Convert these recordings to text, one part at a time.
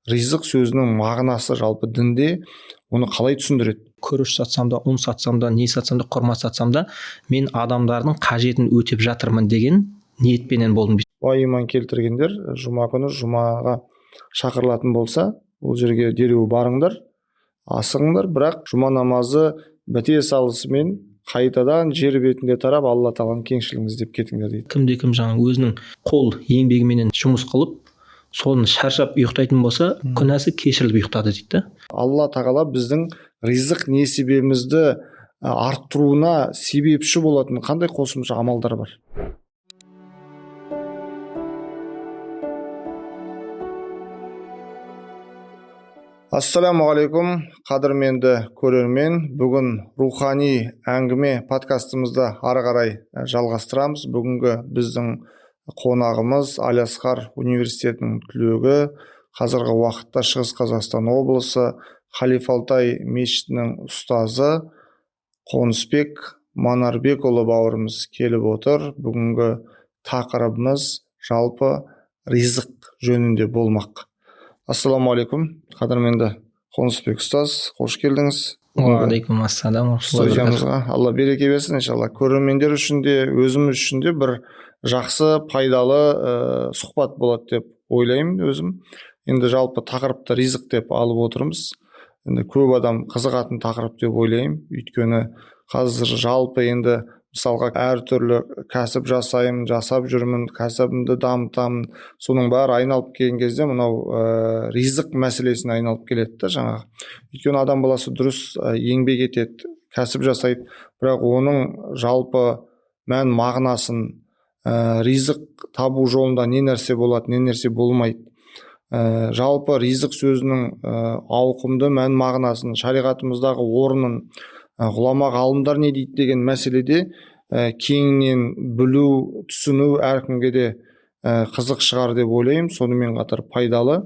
ризық сөзінің мағынасы жалпы дінде оны қалай түсіндіреді? Күріш сатсам да, ұн сатсам да, не сатсам да, құрма сатсам да, мен адамдардың қажетін өтеп жатырмын деген ниетпенен болдым. Иман келтіргендер жұма күні жұмаға шақырылатын болса, ол жерге дереу барыңдар, асығыңдар, бірақ жұма намазы біте салысымен қайтадан жер бетінде тарап Алла тағаланың кеңшілігін іздеп кетіңдер дейді. Кімде-кім өзінің қол еңбегіменен жұмыс қылып, соны шаршап ұйықтайтын болса, күнәсі кешіріліп ұйықтады дейді. Алла тағала біздің ризық несібемізді арттыруына себепші болатын қандай қосымша амалдар бар? Ассаламуалейкум, қадірменді көрермен. Бүгін рухани әңгіме подкастымызды ары қарай жалғастырамыз. Бүгінгі біздің қонағымыз Алиасқар университетінің түлегі, қазіргі уақытта Шығыс Қазақстан облысы Халифа Алтай мешітінің ұстазы Қонысбек Манарбекұлы бауырымыз келіп отыр. Бүгінгі тақырыбымыз жалпы ризық жөнінде болмақ. Ассаламуалейкум, қадірменді Қонысбек ұстаз, қош келдіңіз. Уағалейкум ассалам. Студиямызға Алла береке берсін иншалла. Көрермендер үшін де, өзіміз үшін де бір жақсы, пайдалы сұхбат болады деп ойлаймын өзім. Енді жалпы тақырыпты ризық деп алып отырмыз. Енді көп адам қызығатын тақырып деп ойлаймын. Өйткені қазір жалпы енді мысалға әртүрлі кәсіп жасап жүрмін, кәсібімді дамытамын. Соның бәрі айналып келген кезде мынау ризық мәселесіне айналып келеді жаңағы. Өйткені адам баласы дұрыс еңбек етеді, кәсіп жасайды, бірақ оның жалпы мән мағынасын, ризық табу жолында не нәрсе болады, не нәрсе болмайды. Жалпы ризық сөзінің ауқымды мән мағынасын, шариғатымыздағы орнын, ғұлама ғалымдар не дейді деген мәселеде кеңінен білу, түсіну әркімге де қызық шығар деп ойлаймын, сонымен қатар пайдалы.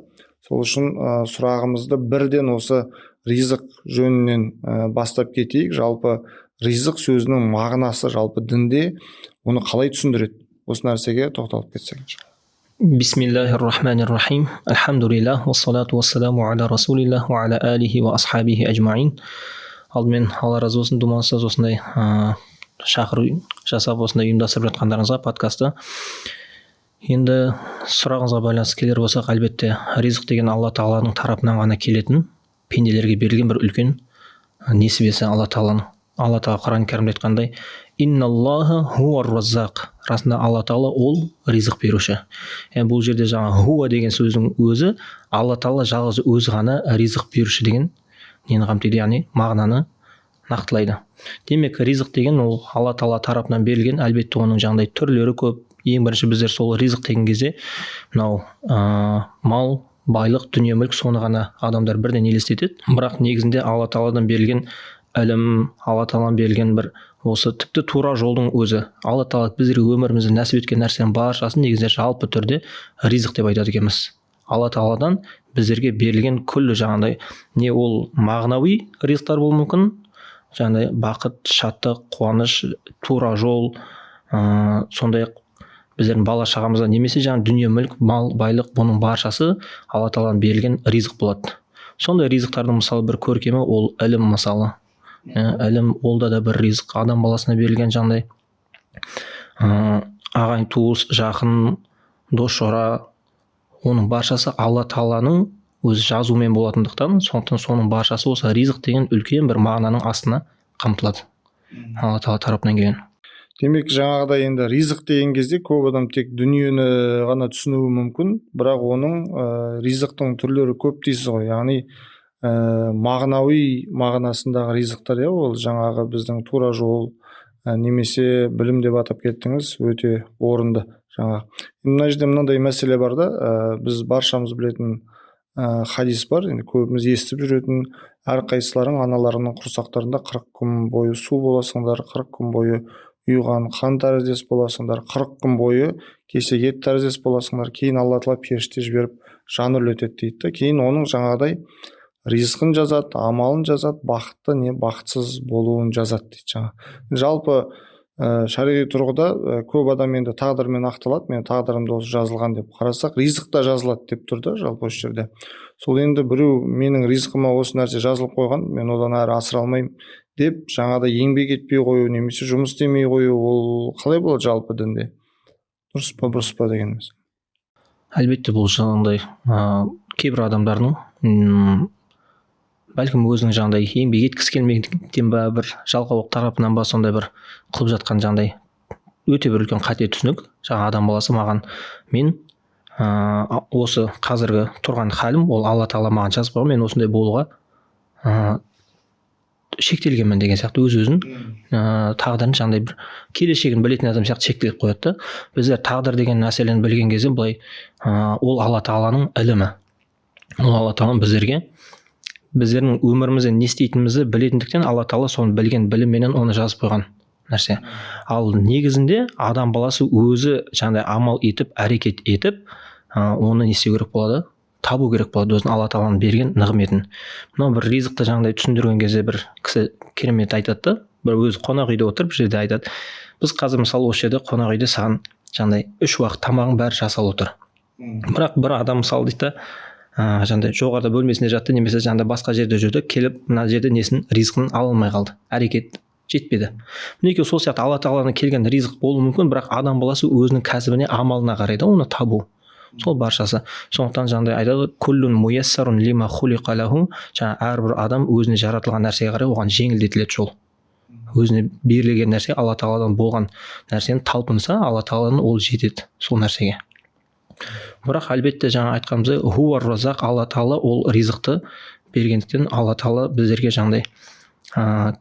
Сол үшін сұрағымызды бірден осы ризық жөнінен бастап кетейік. Жалпы ризық сөзінің мағынасы жалпы дінде оны қалай түсіндіреді? Осы нәрсеге тоқталып кетсек. Бисмиллахир-рахманир-рахим. Алхамдулиллах, уассалату уассаламу аля расулиллах, ва аля алихи ва асхабихи аджмаин. Алдымен Алла разы болсын, думансыз осындай шақыру жасап осындай ұйымдастырып жатқандарыңызға подкасты. Енді сұрағыңызға байланысты келер болсақ, әлбетте ризық деген Алла тағаланың тарапынан ғана келетін, пенделерге берілген бір үлкен несібесі Алла тағаланың. Алла тағала Құран кәрімде айтқандай: «Инналлаха хуар-раззақ». Расында Алла тағала ол ризық беруші. Бұл жерде хуа деген сөздің өзі Алла тағала жалғыз өзі ғана ризық беруші деген нені қамтиды, яғни мағынаны нақтылайды. Демек, ризық деген ол Алла тағала тарапынан берілген, әлбетте оның жаңағыдай түрлері көп. Ең бірінші біздер сол ризық деген кезде мынау мал, байлық, дүние мүлік, соны ғана адамдар бірден елестетеді. Бірақ негізінде Алла тағаладан берілген ілім, Алла тағаладан берілген бір осы тіпті тура жолдың өзі. Алла тағала біздерге өмірімізде нәсіп еткен нәрсенің баршасын негізінде жалпы түрде ризық деп айтады екенбіз. Алла тағаладан біздерге берілген күллі жаңағыдай не ол мағынауи ризықтар болуы мүмкін, жаңағыдай бақыт, шаттық, қуаныш, тура жол, сондай-ақ біздердің бала шағамызда немесе жаңа дүние мүлік, мал, байлық, бұның баршасы Алла тағаладан берілген ризық болады. Сондай ризықтардың мысалы бір көркемі ол ілім мысалы. Ілім ол да бір ризық, адам баласына берілген жаңағыдай ағайын туыс, жақын, дос жора, оның баршасы Алла тағаланың өзі жазуымен болатындықтан, сондықтан соның баршасы осы ризық деген үлкен бір мағынаның астына қамтылады. Алла тағала тарапынан келген. Демек, жаңағыдай енді ризық деген кезде көп адам тек дүниені ғана түсінуі мүмкін, бірақ оның ризықтың түрлері көп дейсіз ғой. Яғни мағынауи мағынасындағы ризықтар, ол жаңағы біздің тура жол немесе білім деп атап кеттіңіз, өте орынды. Мына жерде мынандай мәселе бар да, біз баршамыз білетін хадис бар, енді көбіміз естіп жүретін: әрқайсыларың аналарының құрсақтарында 40 күн бойы су боласыңдар, 40 күн бойы ұйыған қан тәріздес боласыңдар, 40 күн бойы кесек ет тәріздес боласыңдар, кейін Алла тағала періште жіберіп жан үрлетеді дейді. Кейін оның жаңағыдай ризқын жазады, амалын жазады, бақытты не бақытсыз болуын жазады дейді. Жалпы шариғи тұрғыда көп адам енді тағдырмен ақталады, мен тағдырымда осы жазылған деп қарасақ, ризық та жазылады деп тұр да жалпы осы жерде. Сол енді біреу менің ризқыма осы нәрсе жазылып қойған, мен одан әрі асыра алмаймын деп жаңағыда еңбек етпей қою немесе жұмыс істемей қою, ол қалай болады жалпы дінде? Дұрыс па бұрыс па дегеніміз. Әлбетте бұл жаңағыдай кейбір адамдардың бәлкім өзінің жаңағыдай еңбек еткісі келмегендіктен ба, бір жалқаулық тарапынан ба, сондай бір қылып жатқан жаңағыдай өте бір үлкен қате түсінік. Жаңа адам баласы маған, мен осы қазіргі тұрған халім, ол Алла Тағала маған жазып қойған, мен осындай болуға шектелгенмін деген сияқты өз-өзін тағдырын жаңағыдай бір келешегін білетін адам сияқты шектеліп қояды да. Біздер тағдыр деген мәселені білген кезде былай ол Алла Тағаланың ілімі. Ол Алла Тағала біздердің өмірімізде не істейтінімізді білетіндіктен Алла Тағала соны білген білімменен оны жазып қойған нәрсе. Ал негізінде адам баласы өзі жаңағыдай амал етіп, әрекет етіп, оны не істеу керек болады? Табу керек болады өзінің Алла Тағаланың берген нығметін. Мынау бір ризықты жаңағыдай түсіндірген кезде бір кісі керемет айтады да, бір өзі қонақ үйде отырып бір жерде айтады. Біз қазір мысалы осы жерде қонақ үйде саған жаңағыдай 3 уақыт тамағың бәрі жасалып отыр. Бірақ бір адам мысалы дейді да, жаңағыдай жоғарыда бөлмесінде жатты, немесе жаңағыдай басқа жерде жүрді, келіп мына жерде несін ризқын ала алмай қалды. Әрекет жетпеді. Мінекей сол сияқты Алла Тағаладан келген ризық болуы мүмкін, бірақ адам баласы өзінің кәсібіне, амалына қарайды, оны табу. Сол баршасы. Сондықтан жаңағыдай айтады, күллун муяссарун лима хулиқа лаху, жаңа әрбір адам өзіне жаратылған нәрсеге қарай оған жеңілдетіледі жол. Өзіне берілген нәрсе, Алла Тағаладан болған нәрсені талпынса, Алла Тағаладан ол жетеді сол нәрсеге. Бірақ әлбетте жаңа айтқанымыздай, хуар разақ, Алла Тағала ол ризықты бергендіктен Алла Тағала біздерге жаңағыдай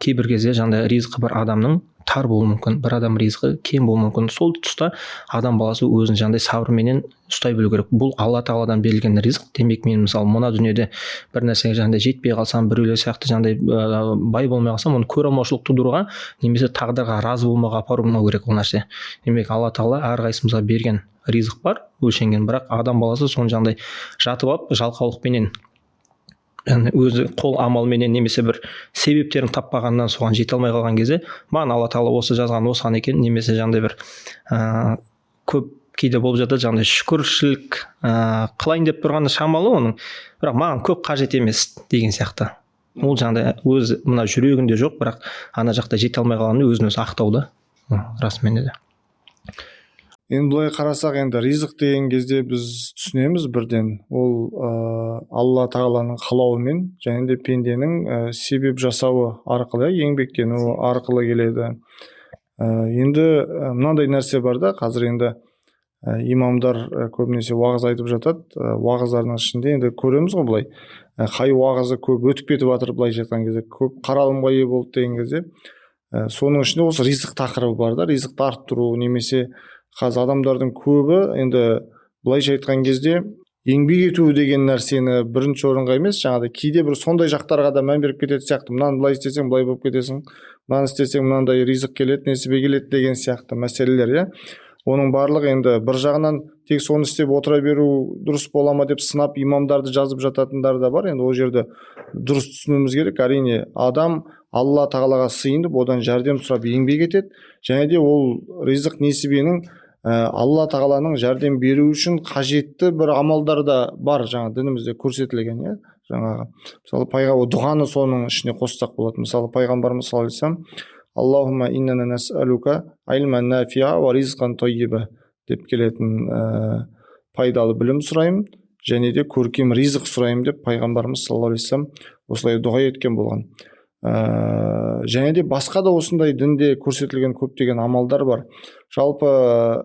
кейбір кезде жаңағыдай ризқы бір адамның тар болуы мүмкін, бір адам ризқы кем болуы мүмкін. Сол тұста адам баласы өзін жаңағыдай сабырменен ұстай білу керек. Бұл Алла Тағаладан берілген ризық. Демек мен мысалы мына дүниеде бір нәрсеге жаңағыдай жетпей қалсам, біреулер сияқты жаңағыдай бай болмай қалсам, оны көре алмаушылық тудыруға немесе тағдырға разы болмауға апармау керек ол нәрсе. Демек Алла Тағала әрқайсымызға берген ризық бар, өлшенген, бірақ адам баласы соны жаңағыдай жатып алып жалқаулықпенен өзі қол амалменен немесе бір себептерін таппағаннан соған жете алмай қалған кезде, маған Алла Тағала осы жазған осыған екен, немесе жаңағыдай бір көп кейде болып жатады, жаңағыдай шүкіршілік қылайын деп тұрғаны шамалы оның, бірақ маған көп қажет емес деген сияқты. Ол жаңағыдай өз мына жүрегінде жоқ, бірақ ана жақта жете алмай қалғаны өзін өзі ақтауда. Расымен де. Енді былай қарасақ, енді ризық деген кезде біз түсінеміз бірден, ол Алла Тағаланың қалауымен және де пенденің себеп жасауы арқылы, еңбектенуі арқылы келеді. Енді мынандай нәрсе бар да, қазір енді имамдар көбінесе уағыз айтып жатады. Уағыздардың ішінде енді көреміз ғой былай, қай уағызы көп өтіп кетіп жатыр, былай жатқан кезде көп қаралымға ие болды деген кезде, соның ішінде осы ризық тақырыбы бар да, ризықты арттыру, немесе қазір адамдардың көбі енді былайша айтқан кезде еңбек ету деген нәрсені бірінші орынға емес, жаңағыдай кейде бір сондай жақтарға да мән беріп кететін сияқты. Мынаны былай істесең былай болып кетесің, мынаны істесең мынандай ризық келеді, несібе келеді деген сияқты мәселелер, иә. Оның барлығы енді бір жағынан тек соны істеп отыра беру дұрыс бола ма деп сынап имамдарды жазып жататындар да бар. Енді ол жерде дұрыс түсінуіміз керек. Әрине адам Алла Тағалаға сыйынып, одан жәрдем сұрап еңбек етеді, және де ол ризық несібенің Алла Тағаланың жәрдем беру үшін қажетті бір амалдар да бар, жаңа дінімізде көрсетілген, иә. Жаңағы мысалы пайғамбар дұғаны соның ішіне қоссақ болады. Мысалы пайғамбарымыз саллаллаху алейхи вассалам Аллахумма иннана нас'алука ильман нафиа ва ризқан тойиба деп келетін пайдалы білім сұраймын және де көркем ризық сұраймын деп пайғамбарымыз саллаллаху алейхи вассалам осылай дұға еткен болған. Және де басқа да осындай дінде көрсетілген көптеген амалдар бар. Жалпы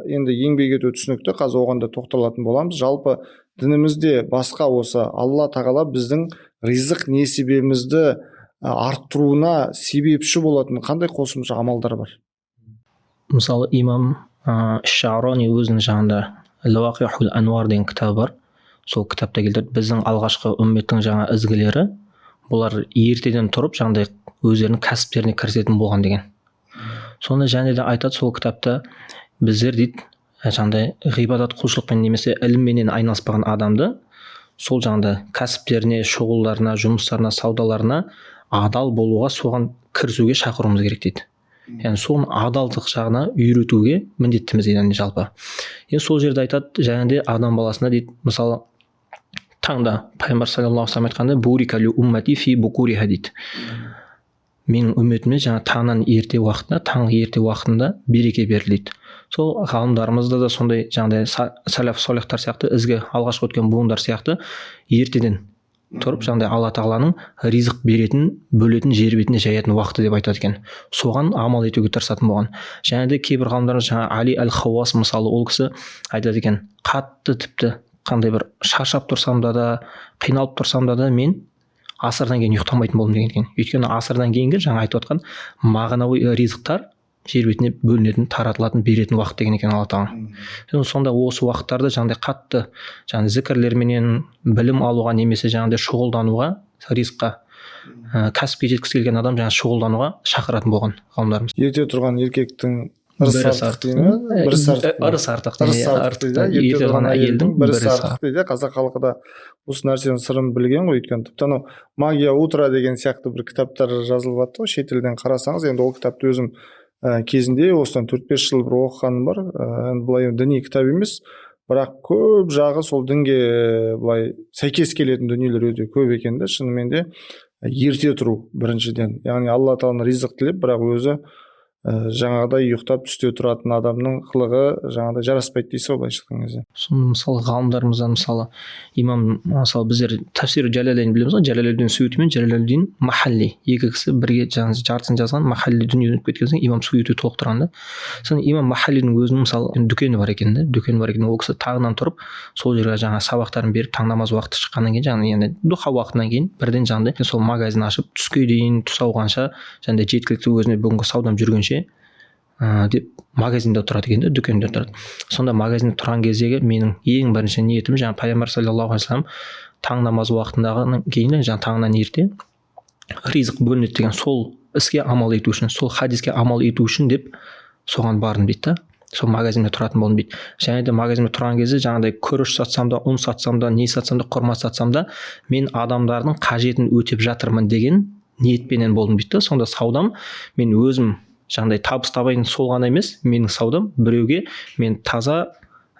енді еңбек ету түсінікті, қазір оған да тоқталатын боламыз. Жалпы дінімізде басқа осы Алла Тағала біздің ризық несібемізді арттыруына себепші болатын қандай қосымша амалдар бар? Мысалы имам Шарони өзінің жаңында Лауақихул Ануар деген кітабы бар. Сол кітапта келтірді, біздің алғашқы үмметтің жаңа ізгілері бұлар ертеден тұрып жаңағыдай өздерінің кәсіптеріне кірісетін болған деген. Соны және де айтады сол кітапта, біздер дейді жаңағыдай ғибадат құлшылықпен немесе ілімменен айналыспаған адамды сол жаңағыдай кәсіптеріне, шұғылдарына, жұмыстарына, саудаларына адал болуға, соған кірісуге шақыруымыз керек дейді. яғни соны адалдық жағына үйретуге міндеттіміз дейді жалпы. Енді сол жерде айтады, және де адам баласына дейді, мысалы таңда пайғамбар саллаллаху алейхи айтқанда бурика ли уммати фи букуриха дейді. Менің үмметіме жаңа таңнан ерте уақытта, таңғы ерте уақытында береке беріледі. Сол ғалымдарымызда да сондай жаңағыдай салаф солихтар сияқты ізгі алғашқы өткен буындар сияқты ертеден тұрып жаңағыдай алла тағаланың ризық беретін, бөлетін, жер бетіне жаятын уақыты деп айтады екен. Соған амал етуге тырысатын болған. Және де кейбір ғалымдарымыз жаңа Али әл-Хауас мысалы, ол кісі айтады екен, қатты тіпті қандай бір шаршап тұрсам да қиналып тұрсам да мен асырдан кейін ұйықтамайтын болдым деген екен. Өйткені асырдан кейінгі жаңа айтып отқан мағынауи ризықтар жер бетіне бөлінетін, таратылатын, беретін уақыт деген екен Алла тағала. Сонда осы уақыттарды жаңағыдай қатты жаңағы зікірлерменен білім алуға немесе жаңағыдай шұғылдануға, ризыққа, кәсіпке жеткісі келген адам жаңағы шұғылдануға шақыратын болған ғалымдарымыз. Ерте тұрған еркектің ырысы артық дейді ме? Ырысы артық ерте тұрған әйелдің бірісі артық дейді. Қазақ халқы да осы нәрсенің сырын білген ғой. Өйткені тіпті анау магия утра деген сияқты бір кітаптар жазылып жатты ғой, шетелден қарасаңыз. Енді ол кітапты өзім кезінде осыдан 4-5 жыл бір оқығаным бар. Былай діни кітап емес, бірақ көп жағы сол дінге былай сәйкес келетін дүниелер өте көп екен де. Шынымен де ерте тұру біріншіден, яғни алла тағаладан ризық тілеп, бірақ өзі жаңағыдай ұйықтап түсте тұратын адамның қылығы жаңағыдай жараспайды дейсіз ғой, былайша айтқан кезде. Соны мысалы ғалымдарымыздан мысалы имам, мысалы біздер тафсир Джалалейн білеміз ғой, Джалалейдин Суюти мен Джалалейдин Махалли, екі кісі бірге жартысын жазған. Махалли дүниеден өтіп кеткен соң имам Суюти толықтырған да. Соны имам Махаллидің өзінің мысалы дүкені бар екен да, ол кісі таңнан тұрып сол жерге жаңа сабақтарын беріп, таң намаз уақыты шыққаннан кейін жаңағы енді духа уақытынан кейін бірден жаңағыдай сол магазин ашып түске дейін, түс ауғанша жаңағыдай жеткілікті өзіне бүгінгі саудам жүргенше деп магазинде тұрады екен де, дүкенде тұрады. Сонда магазинде тұрған кездегі менің ең бірінші ниетім жаңа пайғамбар саллаллаху алейхи вассалам таң намаз уақытындағы кейін жаңа таңнан ерте ризық бөлінеді деген сол іске амал ету үшін, сол хадиске амал ету үшін деп соған бардым дейді да. Сол магазинде тұратын болдым дейді. Және де магазинде тұрған кезде жаңағыдай күріш сатсам да, ұн сатсам да, не сатсам да, құрма сатсам да, мен адамдардың қажетін өтеп жатырмын деген ниетпенен болдым дейді. Сонда саудам мен өзім жаңағыдай табыс табайын сол ғана емес, менің саудам біреуге мен таза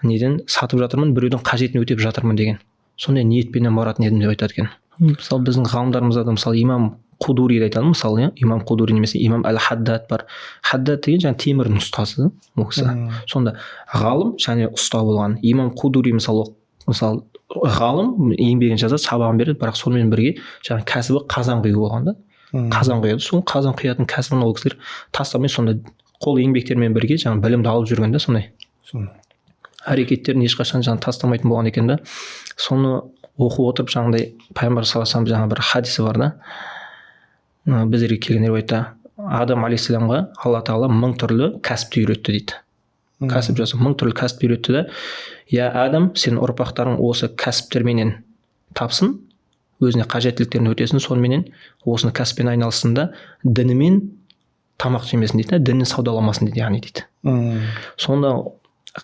неден сатып жатырмын, біреудің қажетін өтеп жатырмын деген сондай ниетпенен баратын едім деп айтады екен. Мысалы біздің ғалымдарымызда да мысалы имам Қудуриді айтады, мысалы имам Қудури немесе имам әл-Хаддад бар. Хаддад деген жаңағы темірдің ұстасы ол кісі. Сонда ғалым және ұста болған. Имам Қудури мысалы ғалым еңбегін жазады, сабағын береді, бірақ сонымен бірге жаңағы кәсібі қазан құю болған да. Қазан құяды. Сол қазан құятын кәсібін ол кісілер тастамай сонда қол еңбектермен бірге жаңағы білімді алып жүрген да, сондай. Әрекеттерін ешқашан жаңағы тастамайтын болған екен да. Соны оқып отырып жаңағыдай пайғамбар саллаллаху алейхи вассалам жаңағы бір хадисі бар да. Біздерге келген риуаятта Адам алейхиссаламға алла тағала 1000 түрлі кәсіпті үйретті дейді. Кәсіп жасау 1000 түрлі кәсіпті үйретті да. Я Адам, сенің ұрпақтарың осы кәсіптерменен тапсын, өзіне қажеттіліктерін өтесін, сонымен осыны кәсіппен айналыссын да, дінімен тамақ жемесін дейді, дінін саудаламасын дейді, яғни дейді. Сонда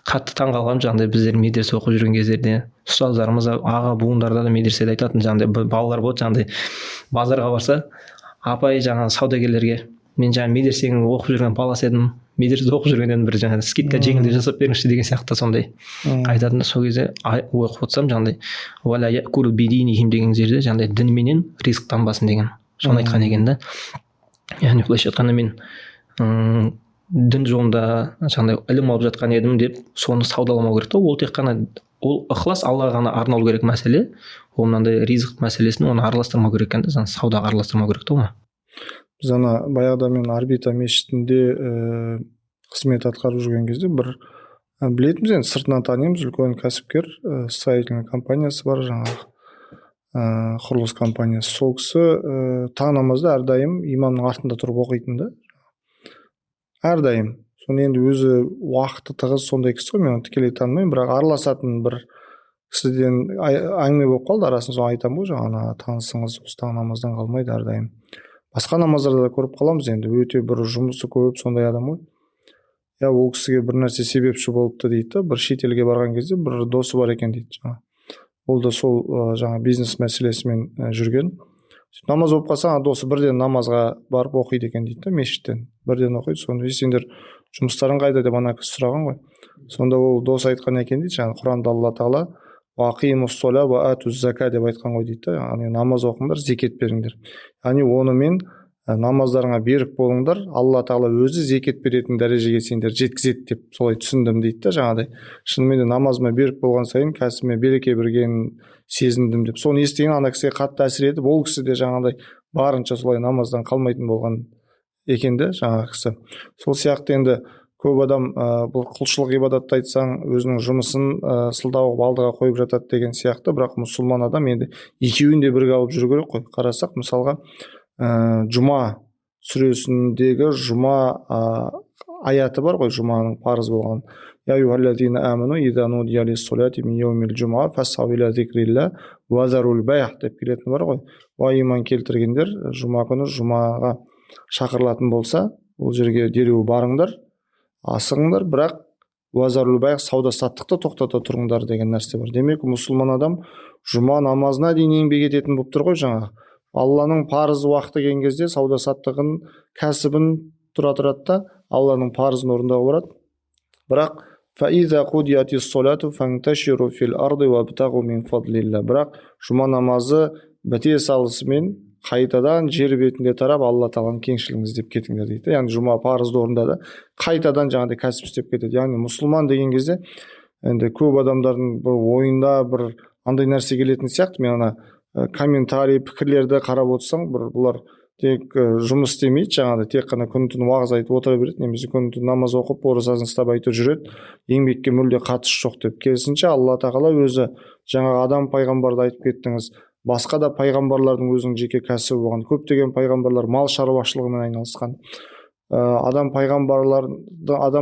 қатты таң қалғаным жаңағыдай біздер медресе оқып жүрген кездерде ұстаздарымыз аға буындарда да медреседе айтатын жаңағыдай балалар болады, жаңағыдай базарға барса, апай жаңағы саудагерлерге мен жаңағы медресенің оқып жүрген баласы едім, медреседе оқып жүргеннен бір жаңағы скидка жеңілдік жасап беріңізші деген сияқты сондай айтатын. Сол кезде оқып отырсам жаңағыдай валя якулу бидинихим деген жерде жаңағыдай дінменен ризықтанбасын деген соны айтқан екен да. Яғни былайша айтқанда мен дін жолында жаңағыдай ілім алып жатқан едім деп соны саудаламау керек та. Ол тек қана ол ықылас Аллаға ғана арналу керек мәселе. Ол мынандай ризық мәселесін оны араластырмау керек екен да, саудаға араластырмау керек та оны. Біз ана баяғыда мен Арбита мешітінде қызмет атқарып жүрген кезде бір білетінбіз, енді сыртынан танимыз, үлкен кәсіпкер, строительный компаниясы бар, жаңағы құрылыс компаниясы. Сол кісі таң намазды әрдайым имамның артында тұрып оқитын да, әрдайым. Соны енді өзі уақыты тығыз сондай кісі ғой, мен оны тікелей танымаймын, бірақ араласатын бір кісіден әңгіме болып қалды арасында. Соны айтамын ғой, жаңағы танысыңыз осы таң намаздан қалмайды әрдайым. Басқа намаздарда да көріп қаламыз, енді өте бір жұмысы көп сондай адам ғой. Я ол кісіге бір нәрсе себепші болыпты дейді, бір шетелге барған кезде бір досы бар екен дейді. Ол да сол жаңа бизнес мәселесімен жүрген. намаз оқып қалсаң анда осы бірден намазға барып оқиды екен дейді да, мешіттен бірден оқиды. Сонда сендер жұмыстарың қайда деп ана кісі сұраған ғой. Сонда ол дос айтқан екен дейді, жаңағы Құранда Алла тағала уақимуссола уа атуз зака деп айтқан ғой дейді да, яғни намаз оқыңдар, зекет беріңдер. Яғни онымен намаздарыңа берік болыңдар, Алла тағала өзі зекет беретін дәрежеге сендер жеткізеді деп солай түсіндім дейді да. Жаңағыдай шынымен де намазыма берік болған сайын кәсібіме береке бергенін сезіндім деп. Соны естіген ана кісіге қатты әсер етіп, ол кісі де жаңағыдай барынша солай намаздан қалмайтын болған екен де жаңағы кісі. Сол сияқты енді көп адам бұл құлшылық ғибадатты айтсаң өзінің жұмысын сылтау қылып алдыға қойып жатады деген сияқты, бірақ мұсылман адам енді екеуін де бірге алып жүру керек қой. Қарасақ мысалға жұма сүресіндегі жұма аяты бар ғой, жұманың парыз болған. Я юхаллазина аману иза нудия лиссолати мин яумил жумаа фасау иля зикрилла ва зарул байх деп келетіні бар ғой. Уа иман келтіргендер, жұма күні жұмаға шақырылатын болса, ол жерге дереу барыңдар, асығыңдар, бірақ уазарул байх сауда саттықты тоқтата тұрыңдар деген нәрсе бар. Демек мұсылман адам жұма намазына дейін еңбек ететін болып тұр ғой. Жаңағы Алланың парыз уақыты келген кезде сауда саттығын, кәсібін тұра тұрады да Алланың парызын орындауға барады. Бірақ فَإِذَا قُضِيَتِ الصَّلَاةُ فَانْتَشِرُوا فِي الْأَرْضِ وَابْتَغُوا مِنْ فَضْلِ اللَّهِ. Бірақ жұма намазы біте салысымен қайтадан жер бетінде тарап Алла тағаланың кеңшілігін іздеп кетіңдер дейді. Яғни жұма парызды орындады, қайтадан жаңағыдай кәсіп істеп кетеді. Яғни мұсылман деген кезде енді көп адамдардың бір ойында бір андай нәрсе келетін сияқты. Мен ана комментарий пікірлерді қарап отырсаң, бұлар тек жұмыс істемейді, жаңағыдай тек қана күні-түні уағыз айтып отыра береді, немесе күні-түні намаз оқып оразасын ұстап айтып жүреді, еңбекке мүлде қатысы жоқ деп. Керісінше Алла тағала өзі жаңағы адам пайғамбарды айтып кеттіңіз, басқа да пайғамбарлардың өзінің жеке кәсібі болған. Көптеген пайғамбарлар мал шаруашылығымен айналысқан. Адам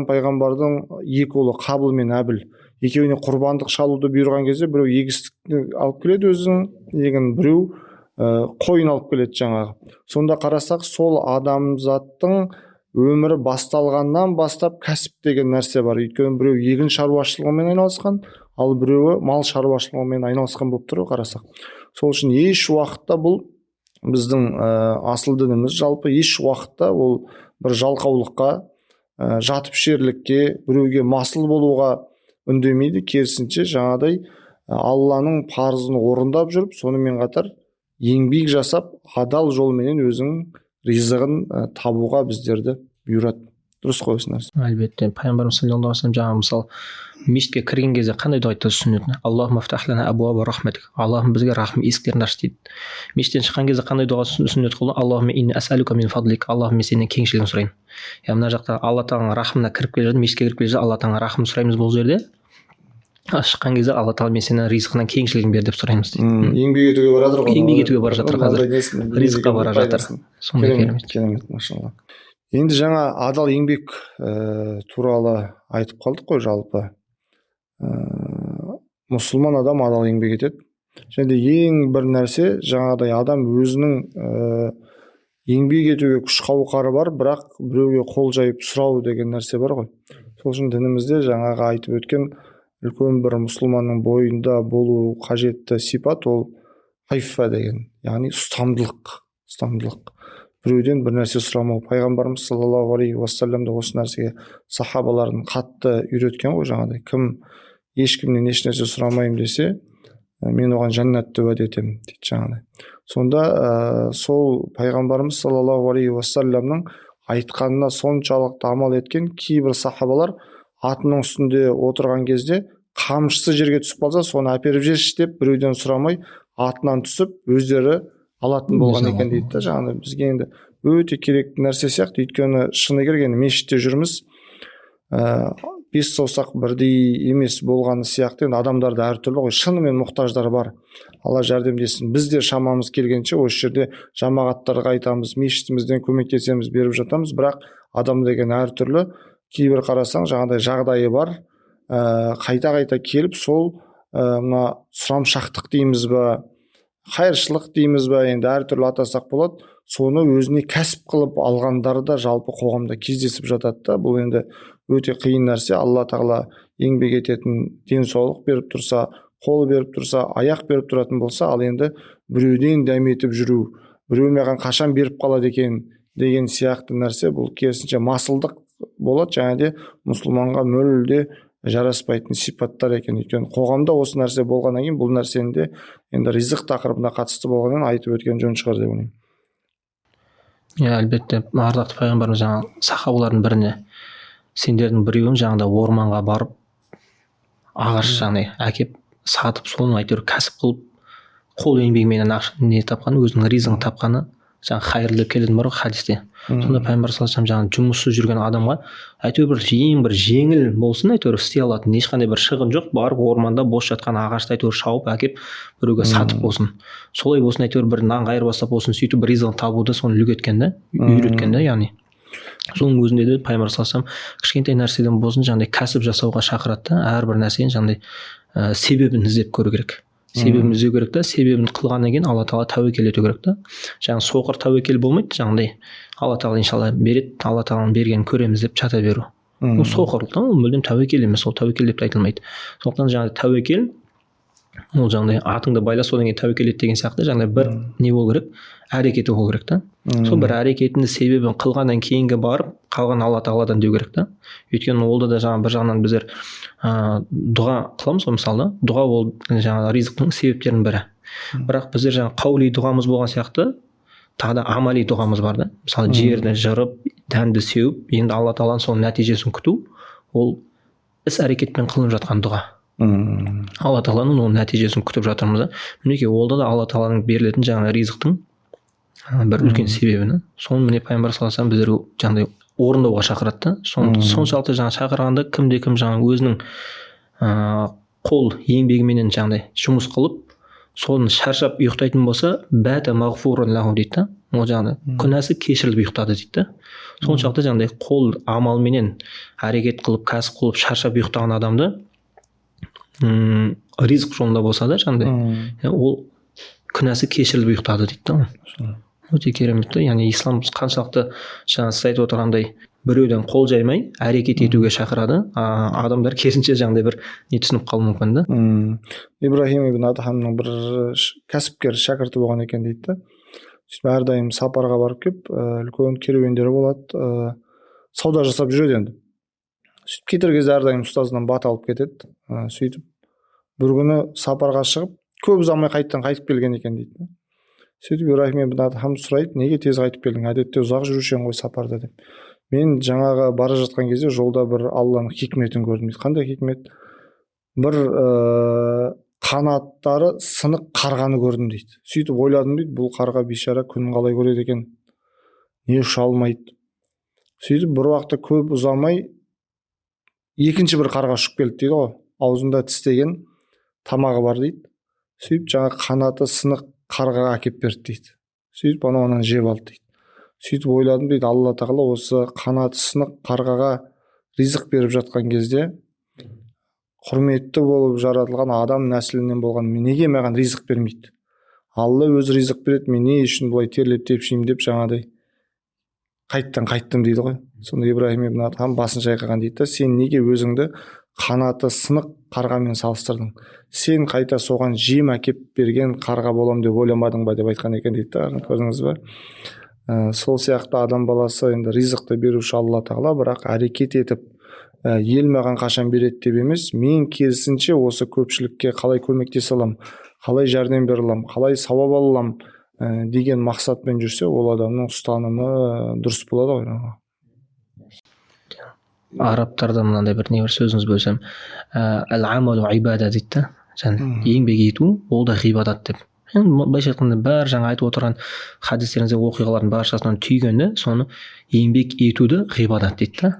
пайғамбардың екі ұлы Қабыл мен Әбіл екеуіне құрбандық шалуды бұйырған кезде біреу егістікті алып келеді өзінің егін, біреу қойын алып келеді жаңағы. Сонда қарасақ, сол адамзаттың өмірі басталғаннан бастап кәсіп деген нәрсе бар. Өйткені біреу егін шаруашылығымен айналысқан, ал біреуі мал шаруашылығымен айналысқан болып тұр қарасақ. Сол үшін еш уақытта бұл біздің асыл дініміз жалпы еш уақытта ол бір жалқаулыққа, жатып шерлікке, біреуге масыл болуға үндемейді. Керісінше жаңағыдай Алланың парызын орындап жүріп, сонымен қатар еңбек жасап, адал жолменен өзінің ризығын табуға біздерді бұйырады. Дұрыс қой осы нәрсе. Әлбетте, пайғамбарымыз саллаллаху алейхи вассалам жаңағы мысалы мешітке кірген кезде қандай дұға айтады сүннетіне? Аллахумма фтах лана абуаба рахматик. Аллахым бізге рахым есіктерін аш дейді. Мешіттен шыққан кезде қандай дұға сүннет қылды? Аллахумма инни ас'алука мин фадлик. Аллахым, мен сенен кеңшілігін сұраймын. Яғни мына жақта Алла тағаланың рахымына кіріп келе жатыр, мешітке кіріп келе жатыр, Алла тағаланың рахымын сұраймыз бұл жерде. Шыққан кезде Алла тағала мен сенен ризқынан кеңшілігін бер деп сұраймыз дейді. Еңбек етуге бара жатыр ғой. Еңбек етуге бара жатыр қазір. Ризыққа бара жатыр. Сондай керемет, машалла. Енді жаңа адал еңбек туралы айтып қалдық қой жалпы. Мұсылман адам адал еңбек етеді. Және ең бір нәрсе жаңағыдай адам өзінің еңбек етуге күш қауқары бар, бірақ біреуге қол жайып сұрау деген нәрсе бар ғой. Сол үшін дінімізде жаңағы айтып өткен үлкен бір мұсылманның бойында болу қажетті сипат ол айфа деген, яғни ұстамдылық. Біреуден бір нәрсе сұрамау. Пайғамбарымыз саллаллаху алейхи уассалам да осы нәрсеге сахабаларын қатты үйреткен ғой. Жаңағыдай кім ешкімнен еш нәрсе сұрамаймын десе, мен оған жәннатты уәде етемін дейді жаңағыдай. Сонда сол пайғамбарымыз саллаллаху алейхи уассаламның айтқанына соншалықты амал еткен кейбір сахабалар атының үстінде отырған кезде қамшысы жерге түсіп қалса, соны әперіп жіберші деп біреуден сұрамай атынан түсіп өздері алатын болған екен дейді да. Жаңағы бізге енді өте керекті нәрсе сияқты. Өйткені шыны керек енді мешітте жүрміз, бес саусақ бірдей емес болғаны сияқты. Енді адамдарда әртүрлі ғой, шынымен мұқтаждар бар. Алла жәрдемдесін. Біз де шамамыз келгенше осы жерде жамағаттарға айтамыз, мешітімізден көмектесеміз, беріп жатамыз. Бірақ адам деген әртүрлі. Кейбір қарасаң жаңағыдай жағдайы бар, қайта-қайта келіп сол мына сұрамшақтық дейміз ба, қайыршылық дейміз ба, енді әртүрлі атасақ болады, соны өзіне кәсіп қылып алғандары да жалпы қоғамда кездесіп жатады да. Бұл енді өте қиын нәрсе. Алла тағала еңбек ететін денсаулық беріп тұрса, қол беріп тұрса, аяқ беріп тұратын болса, ал енді біреуден дәметіп жүру, біреу маған қашан беріп қалады екен деген сияқты нәрсе, бұл керісінше масылдық болады, және де мұсылманға мүлде жараспайтын сипаттар екен. Өйткені қоғамда осы нәрсе болғаннан кейін бұл нәрсені де енді ризық тақырыбына қатысты болғаннан айтып өткен жөн шығар деп ойлаймын. Иә, әлбетте ардақты пайғамбарымыз жаңа сахабалардың біріне сендердің біреуің жаңағыда орманға барып ағаш жаңағы әкеп сатып соны әйтеуір кәсіп қылып қол еңбегімен не тапқаны, өзінің ризығын тапқаны жаңағы хайырлы деп келетін бар ғой хадисте. Сонда пайғамбар саллаллаху алейхи вассалам жаңағы жұмыссыз жүрген адамға әйтеуір бір жеңіл болсын, әйтеуір істей алатын ешқандай бір шығын жоқ, барып орманда бос жатқан ағашты әйтеуір шауып әкеп біреуге сатып болсын, солай болсын, әйтеуір бір нан айырбастап болсын, сөйтіп ризығын табуды соны үлгі да, үйреткен да, яғни соның өзінде де пайғамбар саллаллаху алейхи вассалам кішкентай нәрседен болсын жаңағыдай кәсіп жасауға шақырады да, әрбір нәрсенің жаңағыдай себебін іздеп көру керек. Себебін іздеу керек та, себебін қылғаннан кейін алла тағала тәуекел ету керек та. Жаңағы соқыр тәуекел болмайды, жаңағыдай алла тағала иншалла береді, алла тағаланың бергенін көреміз деп жата беру. Ол соқырлық та, ол мүлдем тәуекел емес, ол тәуекел деп те айтылмайды. Сондықтан жаңағы тәуекел, ол жаңағыдай атыңды байла содан кейін тәуекел ет деген сияқты жаңағыдай бір не болу керек, әрекеті болу керек та. Сол бір әрекетінің себебін қылғаннан кейінгі барып қалған алла тағаладан деу керек та. Өйткені олда да жаңағы бір жағынан біздер дұға қыламыз ғой, мысалы дұға ол жаңағы ризықтың себептерінің бірі. Бірақ біздер жаңағы қаули дұғамыз болған сияқты тағы да амали дұғамыз бар да. Мысалы жерді жырып, дәнді сеуіп, енді алла тағаланың соның нәтижесін күту, ол іс әрекетпен қылынып жатқан дұға. Алла тағаланың оның нәтижесін күтіп жатырмыз да. Мінекей олда да алла тағаланың берілетін жаңағы ризықтың бір үлкен себебі. Соны міне пайғамбар саллаллаху алейхи вассалам біздер жаңағыдай орындауға шақырады да. Соншалықты жаңағы шақырғанда кім жаңағы өзінің қол еңбегіменен жаңағыдай жұмыс қылып, соны шаршап ұйықтайтын болса, бәта мағфурун лаху дейді да. Ол жаңағыдай күнәсі кешіріліп ұйықтады дейді да. Соншалықты жаңағыдай қол амалменен әрекет қылып, кәсіп қылып шаршап ұйықтаған адамды ризық жолында болса да жаңағыдай ол күнәсі кешіріліп ұйықтады дейді да. Өте керемет та. Яғни ислам қаншалықты жаңа сіз айтып отырғандай біреуден қол жаймай әрекет етуге шақырады. Адамдар керісінше жаңағыдай бір не түсініп қалуы мүмкін да. Ибрахим ибн Адхамның бір кәсіпкер шәкірті болған екен дейді да. Сөйтіп әрдайым сапарға барып келіп, үлкен керуендері болады, сауда жасап жүреді енді. Сөйтіп кетер кезде әрдайым ұстазынан бата алып кетеді. Сөйтіп бір күні сапарға шығып, көп ұзамай қайтып келген екен дейді. Сөйтіп Ибрахим ибн Адхам сұрайды, неге тез қайтып келдің? Әдетте ұзақ жүруші едің ғой сапарда деп. Мен жаңағы бара жатқан кезде жолда бір Алланың хикметін көрдім дейді. Қандай хикмет? Бір қанаттары сынық қарғаны көрдім дейді. Сөйтіп ойладым дейді, бұл қарға бейшара күнін қалай көреді екен? Не ұша алмайды? Сөйтіп бір уақытта көп ұзамай екінші бір қарға ұшып келді дейді ғой. Аузында тістеген тамағы бар дейді. Сөйтіп жаңа қанаты сынық қарғаға әкеп берді дейді. Сөйтіп анауынан жеп алды дейді. Сөйтіп ойладым дейді, алла тағала осы қанаты сынық қарғаға ризық беріп жатқан кезде құрметті болып жаратылған адам нәсілінен болған мен неге маған ризық бермейді? Алла өзі ризық береді, мен не үшін бұлай терлеп тепшимін деп жаңағыдай қайттым дейді ғой. Сонда Ибрахим ибн Адхам басын шайқаған дейді, сен неге өзіңді қанаты сынық қарғамен салыстырдың? Сен қайта соған жем әкеп берген қарға болам деп ойламадың ба деп айтқан екен дейді да. Көрдіңіз бе? Сол сияқты адам баласы енді ризықты беруші алла тағала, бірақ әрекет етіп ел маған қашан береді деп емес, мен керісінше осы көпшілікке қалай көмектесе аламын, қалай жәрдем бере аламын, қалай сауап ала аламын деген мақсатпен жүрсе, ол адамның ұстанымы дұрыс болады ғой. Арабтарда мынандай бір не бір сөзіңіз бөлсем, әл-амалу ибада дейді да. Еңбек ету ол да ғибадат деп. Былайша айтқанда бәрі жаңа айтып отырған хадистеріңізде оқиғалардың баршасынан түйгенде соны еңбек етуді ғибадат дейді да.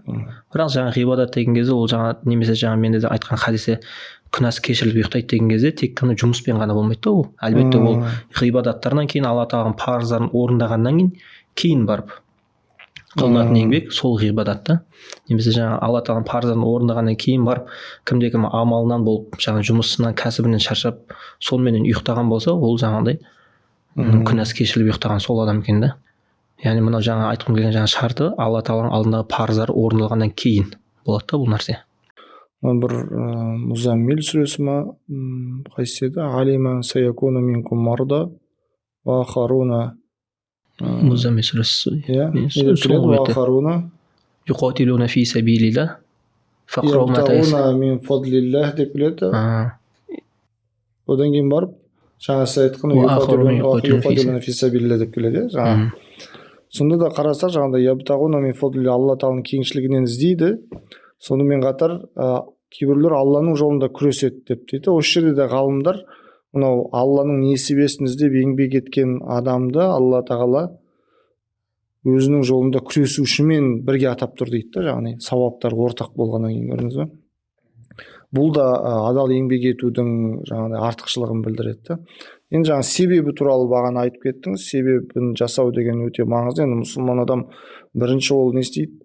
Бірақ жаңа ғибадат деген кезде ол жаңа немесе жаңа менде де айтқан хадисте күнәсі кешіріліп ұйықтайды деген кезде тек қана жұмыспен ғана болмайды да ол. Әлбетте ол ғибадаттардан кейін алла тағаланың парыздарын орындағаннан кейін барып қылынатын еңбек сол ғибадат та. Немесе жаңа алла тағаланың парыздарын орындағаннан кейін барып кім амалынан болып жаңа жұмысынан кәсібінен шаршап сонымен ұйықтаған болса, ол жаңағыдай күнәсі кешіріліп ұйықтаған сол адам екен да. Яғни мынау жаңа айтқым келген жаңа шарты алла тағаланың алдындағы парыздары орындалғаннан кейін болады да бұл нәрсе. Бір Музаммил сүресі ма қайсысы еді? Алиман саякуну минкум марда ва ахаруна Музаммил сүресі. иә не деп келеді Соңғы беті. уахаруна Юқатилуна фи сабилилlah. Фақрау ма тайсар. ябтағуна мин фадлиллах деп келеді. Одан кейін барып жаңа сіз айтқан юқатилуна фи сабилилlah деп келеді жаңа. Сонда да қарасақ жаңағыдай ябтағуна мин фадлиллах, алла тағаланың кеңшілігінен іздейді. Сонымен қатар кейбіреулер Алланың жолында күреседі деп дейді. Осы жерде де ғалымдар мынау Алланың несібесін іздеп еңбек еткен адамды Алла тағала өзінің жолында күресушімен бірге атап тұр дейді да, яғни сауаптар ортақ болғаннан кейін, көрдіңіз бе? Бұл да адал еңбек етудің жаңағыдай артықшылығын білдіреді да. Енді жаңа себебі туралы бағана айтып кеттіңіз. Себебін жасау деген өте маңызды. Енді мұсылман адам бірінші ол не істейді?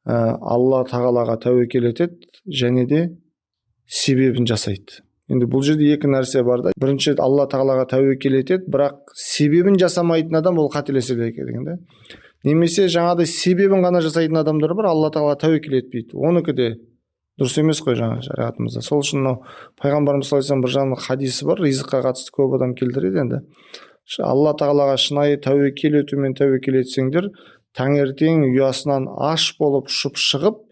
Алла тағалаға тәуекел етеді және де себебін жасайды. Енді бұл жерде екі нәрсе бар да. Бірінші Алла тағалаға тәуекел етеді, бірақ себебін жасамайтын адам ол қателеседі екен да. Немесе жаңағыдай себебін ғана жасайтын адамдар бар, Алла тағалаға тәуекел етпейді. Оныкі де дұрыс емес қой жаңа шариғатымызда. Сол үшін мынау пайғамбарымыз саллаллаху алейхи вассалам бір жағынан хадисі бар, ризыққа қатысты көп адам келтіреді енді. Алла тағалаға шынайы тәуекел етумен тәуекел етсеңдер, таңертең ұясынан аш болып ұшып шығып,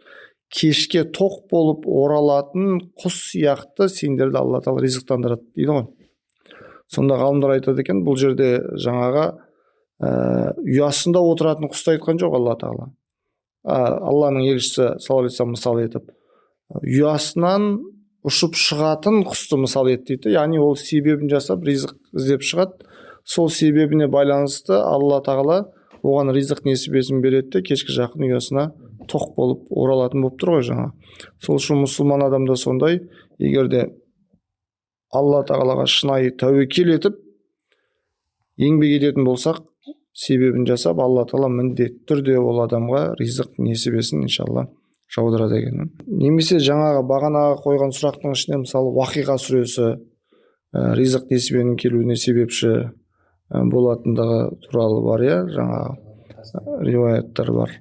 кешке тоқ болып оралатын құс сияқты сендерді Алла тағала ризықтандырады дейді ғой. Сонда ғалымдар айтады екен, бұл жерде жаңаға ұясында отыратын құсты айтқан жоқ Алла тағала. Алланың елшісі саллаллаху алейхи вассалам мысал етіп, ұясынан ұшып шығатын құсты мысал етті дейді. Яғни ол себебін жасап ризық іздеп шығады. Сол себебіне байланысты Алла тағала оған ризық несібесін береді, кешкі жақын ұясына тоқ болып оралатын болып тұр ғой жаңа. Сол үшін мұсылман адамда сондай, егер де Алла тағалаға шынайы тәуекел етіп еңбек ететін болсақ, себебін жасап, Алла тағала міндетті түрде ол адамға ризық несібесін иншалла жаудырады екен. Немесе жаңағы бағанаға қойған сұрақтың ішінде мысалы Уақиға сүресі ризық несібенің келуіне себепші болатындығы туралы бар, иә, жаңағы риуаяттар бар.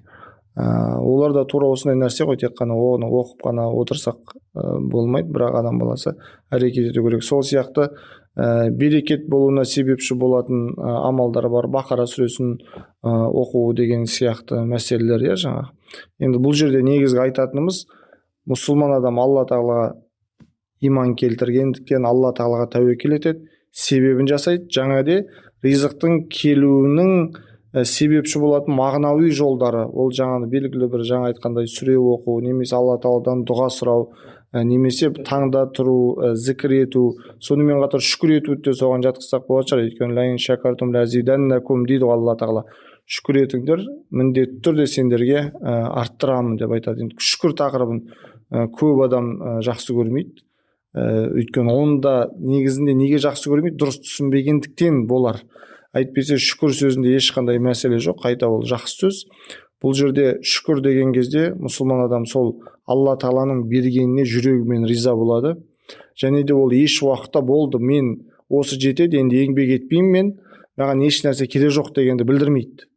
Олар да тура осындай нәрсе ғой, тек қана оны оқып қана отырсақ болмайды, бірақ адам баласы әрекет ету керек. Сол сияқты берекет болуына себепші болатын амалдар бар. Бақара сүресін оқу деген сияқты мәселелер, иә, жаңағы. Енді бұл жерде негізгі айтатынымыз, мұсылман адам Алла тағалаға иман келтіргендіктен Алла тағалаға тәуекел етеді, себебін жасайды, жаңа де ризықтың келуінің себепші болатын мағынауи жолдары, ол жаңағы белгілі бір жаңа айтқандай сүре оқу, немесе Алла тағаладан дұға сұрау, немесе таңда тұру, зікір ету, сонымен қатар шүкір етуді де соған жатқызсақ болатын шығар. Өйткені ләин шакартум ләзиданнакум дейді ғой Алла тағала. Шүкір етіңдер, міндетті түрде сендерге арттырамын деп айтады. Енді шүкір тақырыбын көп адам жақсы көрмейді. Өйткені онда негізінде неге жақсы көрмейді? Дұрыс түсінбегендіктен болар. Әйтпесе шүкір сөзінде ешқандай мәселе жоқ, қайта ол жақсы сөз. Бұл жерде шүкір деген кезде мұсылман адам сол Алла тағаланың бергеніне жүрегімен риза болады. Және де ол еш уақытта болды, мен осы жетеді, енді еңбек етпеймін, мен маған еш нәрсе керек жоқ дегенді білдірмейді.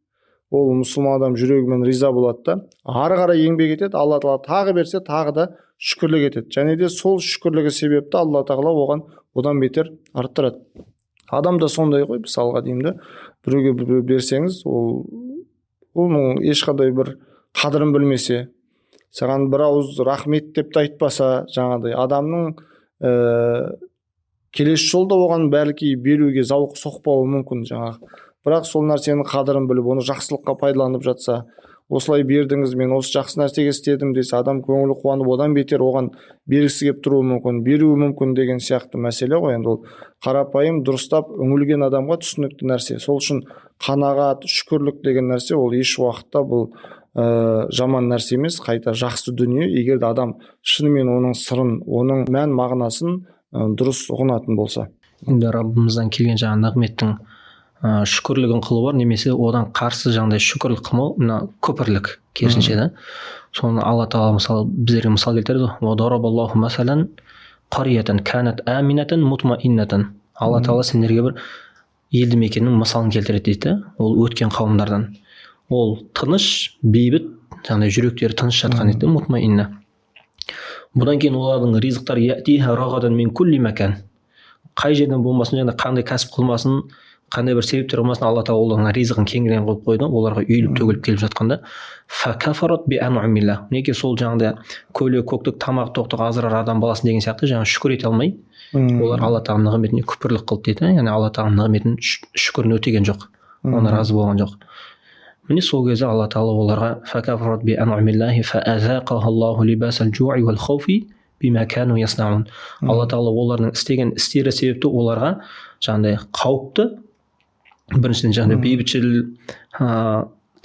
Ол мұсылман адам жүрегімен риза болады да, ары қарай еңбек етеді, Алла тағала тағы берсе, тағы да шүкірлік етеді. Және де сол шүкірлігі себепті Алла тағала оған одан бетер арттырады. Адам да сондай ғой, мысалға деймін да, біреуге бір берсеңіз, оның ешқандай бір қадірін білмесе, саған бір ауыз рахмет деп те айтпаса, жаңағыдай адамның келесі жолда оған бәлки беруге зауқы соқпауы мүмкін жаңағы. Бірақ сол нәрсенің қадірін біліп, оны жақсылыққа пайдаланып жатса, осылай бердіңіз, мен осы жақсы нәрсеге істедім десе, адам көңілі қуанып, одан бетер оған бергісі келіп тұруы мүмкін, беруі мүмкін деген сияқты мәселе ғой. Енді ол қарапайым дұрыстап үңілген адамға түсінікті нәрсе. Сол үшін қанағат, шүкірлік деген нәрсе ол еш уақытта бұл жаман нәрсе емес, қайта жақсы дүние, егер де адам шынымен оның сырын, оның мән мағынасын дұрыс ұғынатын болса. Енді Раббымыздан келген жаңа нығметтің шүкірлігін қылу бар, немесе одан қарсы жаңағыдай шүкірлік қылмау, мына күпірлік керісінше да. Соны Алла тағала мысалы біздерге мысал келтіреді. Уадарабаллаху масалан қариятан канат аминатан мутмаиннатан. Алла тағала сендерге бір елді мекеннің мысалын келтіреді дейді. Ол өткен қауымдардан. Ол тыныш, бейбіт, жаңағыдай жүректері тыныш жатқан дейді, мутмаинна. Бұдан кейін олардың ризықтары яътиха рағадан мин кулли макан. Қай жерден болмасын, жаңағыдай қандай кәсіп қылмасын, қандай бір себептер болмасын, алла тағала олардың ризығын кеңірек қылып қойды, оларға үйіліп төгіліп келіп жатқанда неге сол жаңағыдай көлік көктік тамақ тоқтық аздырар адам баласын деген сияқты жаңағы шүкір ете алмай олар алла тағаланың нығметіне күпірлік қылды дейді, яғни алла тағаланың нығметін шүкірін өтеген жоқ, оны разы болған жоқ. Міне сол кезде алла тағала оларға алла тағала олардың істеген істері себепті оларға жаңағыдай қауіпті, біріншіден жаңағыдай бейбітшіл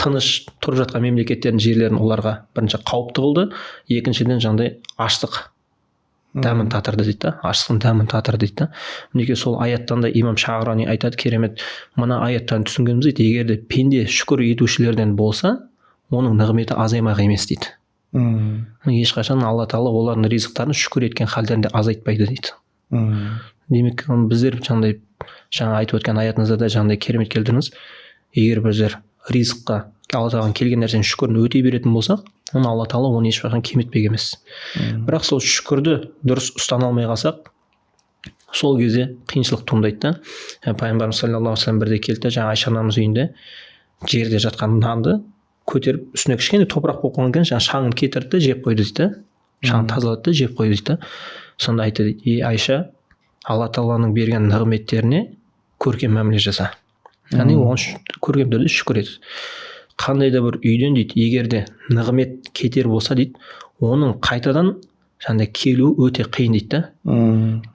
тыныш тұрып жатқан мемлекеттердің жерлерін оларға бірінші қауіпті қылды, екіншіден жаңағыдай аштық дәмін татырды дейді да, аштықтың дәмін татырды дейді да. Мінекей сол аяттан да имам Шағрани айтады, керемет, мына аяттан түсінгеніміз дейді, егер де пенде шүкір етушілерден болса, оның нығметі азаймақ емес дейді. Ешқашан алла тағала олардың ризықтарын шүкір еткен халдерінде азайтпайды дейді. Демек біздер жаңағыдай жаңа айтып өткен аятыңызда да жаңағыдай керемет келтірдіңіз, егер біздер ризыққа алла тағаланың келген нәрсенің шүкірін өтей беретін болсақ, оны алла тағала оны ешқашан кемітпек емес. Бірақ сол шүкірді дұрыс ұстана алмай қалсақ, сол кезде қиыншылық туындайды да. Пайғамбарымыз саллаллаху алейхи ва саллям бірде келді, жаңа Айша анамыз үйінде жерде жатқан нанды көтеріп үстіне кішкене топырақ болып қалған екен, жаңа шаңын кетірді де жеп қойды дейді, шаңын тазалады да жеп қойды дейді. Сонда айтты, Айша, алла тағаланың берген нығметтеріне көркем мәміле жаса, яғни оған көркем түрде шүкір ет. Қандай да бір үйден дейді, егер де нығмет кетер болса дейді, оның қайтадан жаңағыдай келу өте қиын дейді да.